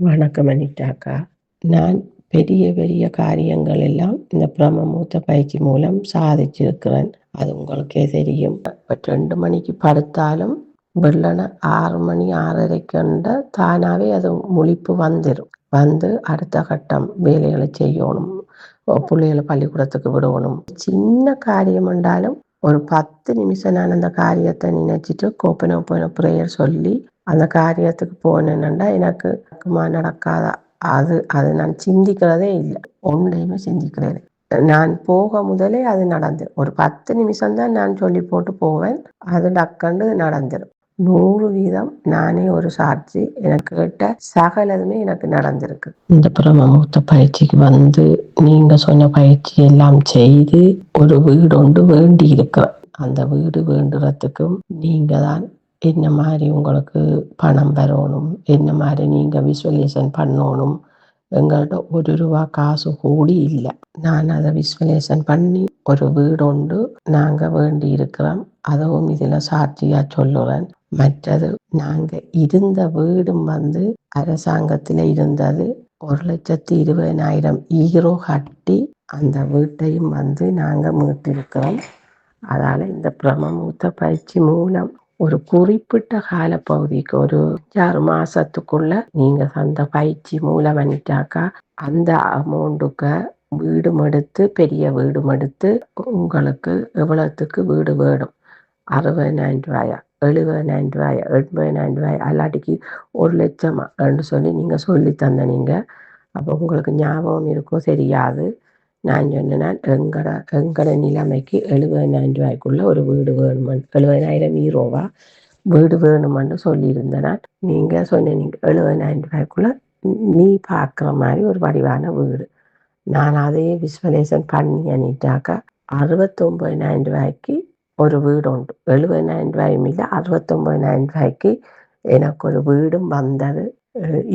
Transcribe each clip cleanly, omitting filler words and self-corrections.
வணக்கம் அனிதாக்கா. நான் பெரிய பெரிய காரியங்கள் எல்லாம் இந்த பிரம்மமுகூர்த்த பயிற்சி மூலம் சாதிச்சிருக்கிறேன். அது உங்களுக்கே தெரியும். இப்போ 2 மணிக்கு படுத்தாலும் வெள்ளன 6 மணி 6:30 தானாகவே அது முழிப்பு வந்துடும். வந்து அடுத்த கட்டம் வேலைகளை செய்யணும், பிள்ளைகளை பள்ளிக்கூடத்துக்கு விடணும். சின்ன காரியம் என்றாலும் ஒரு 10 நிமிஷம் நான் அந்த காரியத்தை நினைச்சிட்டு கோப்பன ப்ரேயர் சொல்லி அந்த காரியத்துக்கு போனேன்னா எனக்கு நடக்காதா? அது நான் சிந்திக்கிறதே இல்லை. ஒன்றையுமே சிந்திக்கிறேன். நான் போக முதலே அது நடந்து ஒரு 10 நிமிஷம் தான் நான் சொல்லி போட்டு போவேன். அது டக்குன்னு நடந்துடும். 100% நானே ஒரு சாட்சி. எனக்கு கேட்ட சகலதுமே எனக்கு நடந்திருக்கு. இந்த பிரம்மமுகூர்த்த பயிற்சிக்கு வந்து நீங்க சொன்ன பயிற்சி எல்லாம் செய்து ஒரு வீடு ஒன்று வேண்டி இருக்கிறேன். அந்த வீடு வேண்டுறதுக்கும் நீங்க தான் என்ன மாதிரி உங்களுக்கு பணம் பெறணும், என்ன மாதிரி நீங்கள் விசுவலேஷன் பண்ணணும். எங்கள்கிட்ட 1 ரூபா காசு கூடி இல்லை. நான் அதை விசுவலேஷன் பண்ணி ஒரு வீடு ஒன்று நாங்கள் வேண்டி இருக்கிறோம். அதுவும் இதில் சாட்சியாக சொல்லுறேன். மற்றது நாங்கள் இருந்த வீடும் வந்து அரசாங்கத்தில் இருந்தது. 1,20,000 ஈரோ கட்டி அந்த வீட்டையும் வந்து நாங்கள் மீட்டிருக்கிறோம். அதால் இந்த பிரம்மமுகூர்த்த பயிற்சி மூலம் ஒரு குறிப்பிட்ட காலப்பகுதிக்கு ஒரு 6 மாதத்துக்குள்ள நீங்கள் அந்த பயிற்சி மூலம் பண்ணிட்டாக்கா அந்த அமௌண்ட்டுக்கு வீடும் எடுத்து பெரிய வீடும் எடுத்து உங்களுக்கு எவ்வளோத்துக்கு வீடு வேணும்? 60,000 ரூபாயா, 70,000 ரூபாயா, 80,000 ரூபாயா, அல்லாட்டிக்கு 1,00,000 சொல்லி நீங்கள் சொல்லி தந்த நீங்கள் அப்போ உங்களுக்கு ஞாபகம் இருக்கோ தெரியாது. நான் சொன்னேன் எங்கட நிலைமைக்கு 70,000 ரூபாய்க்குள்ள ஒரு வீடு வேணுமென்று, 70,000 ஈரோவா வீடு வேணுமென்று சொல்லியிருந்தேன். நீங்கள் சொன்னீங்க 70,000 ரூபாய்க்குள்ள நீ பார்க்குற மாதிரி ஒரு வடிவான வீடு. நான் அதையே விசுவலேஷன் பண்ணி அனிட்டாக்கா 69,000 ரூபாய்க்கு ஒரு வீடு உண்டு. 70,000 ரூபாயும் இல்லை, 69,000 ரூபாய்க்கு எனக்கு ஒரு வீடும் வந்தது.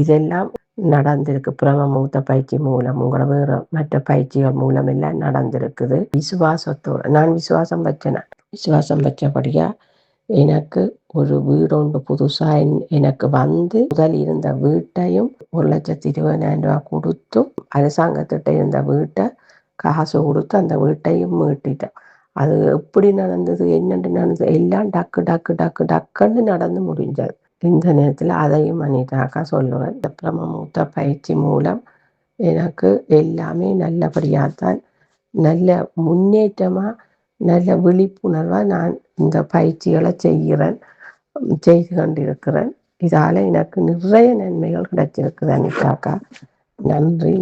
இதெல்லாம் நடந்திருக்கு பிரம்மமுகூர்த்த பயிற்சி மூலம். உங்களை வேறு மற்ற பயிற்சிகள் மூலம் எல்லாம் நடந்திருக்குது. விசுவாசத்தோடு நான் விசுவாசம் வச்சபடியா எனக்கு ஒரு வீடு ஒன்று புதுசாக எனக்கு வந்து முதல் இருந்த வீட்டையும் 1,20,000 ரூபா கொடுத்து அரசாங்கத்திட்ட இருந்த வீட்டை காசு கொடுத்து அந்த வீட்டையும் மீட்டிட்டேன். அது எப்படி நடந்தது, என்னென்று நடந்தது எல்லாம் டக்குன்னு நடந்து முடிஞ்சது. இந்த நேரத்தில் அதையும் பண்ணிட்டாக்கா சொல்லுவேன். இந்த பிரம்மமுகூர்த்த பயிற்சி மூலம் எனக்கு எல்லாமே நல்லபடியாகத்தான், நல்ல முன்னேற்றமாக, நல்ல விழிப்புணர்வாக நான் இந்த பயிற்சிகளை செய்து கொண்டிருக்கிறேன். இதால் எனக்கு நிறைய நன்மைகள் கிடைச்சிருக்குது அனிதாக்கா. நன்றி.